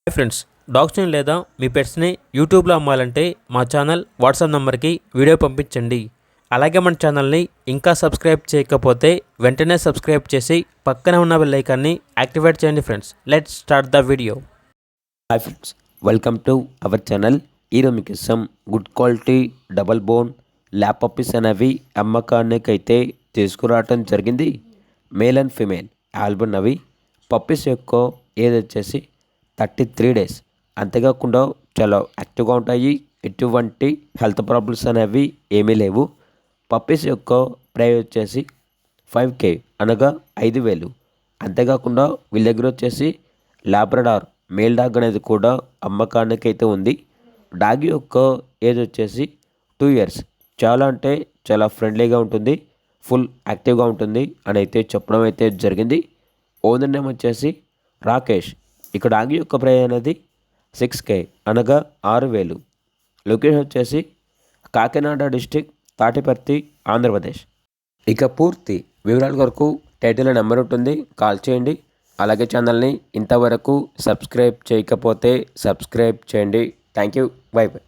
Hi friends, డాగ్స్ని లేదా మీ పెట్స్ని యూట్యూబ్లో అమ్మాలంటే మా ఛానల్ వాట్సాప్ నెంబర్కి వీడియో పంపించండి. అలాగే మన ఛానల్ని ఇంకా సబ్స్క్రైబ్ చేయకపోతే వెంటనే సబ్స్క్రైబ్ చేసి పక్కనే ఉన్న బెల్ ఐకాన్ని యాక్టివేట్ చేయండి. Friends, let's start the video. Hi friends, welcome to our channel. ఈరోజు మీకు some good quality double bone lap puppies అనేవి అమ్మకానికి అయితే తీసుకురావటం జరిగింది. మేల్ అండ్ ఫిమేల్ ఆల్బన్ అవి పప్పీస్ యొక్క ఏజ్ వచ్చేసి 33 days. అంతేకాకుండా చాలా యాక్టివ్గా ఉంటాయి. ఎటువంటి హెల్త్ ప్రాబ్లమ్స్ అనేవి ఏమీ లేవు. పప్పీస్ యొక్క ప్రైస్ వచ్చేసి 5K అనగా 5,000. అంతేకాకుండా వీళ్ళ దగ్గర వచ్చేసి లాబ్రడార్ మేల్ డాగ్ అనేది కూడా అమ్మకానికి అయితే ఉంది. డాగ్ యొక్క ఏజ్ వచ్చేసి 2 years. చాలా అంటే చాలా ఫ్రెండ్లీగా ఉంటుంది, ఫుల్ యాక్టివ్గా ఉంటుంది అని అయితే చెప్పడం అయితే జరిగింది. ఓనర్ నేమ్ వచ్చేసి రాకేష్. ఇక్కడ డాగ్ యొక్క ప్రైస్ అనేది 6K అనగా 6,000. లొకేషన్ వచ్చేసి కాకినాడ డిస్టిక్, తాటిపర్తి, ఆంధ్రప్రదేశ్. ఇక పూర్తి వివరాల కొరకు టైటిల్ నెంబర్ ఉంటుంది, కాల్ చేయండి. అలాగే ఛానల్ని ఇంతవరకు సబ్స్క్రైబ్ చేయకపోతే సబ్స్క్రైబ్ చేయండి. Thank you, by by.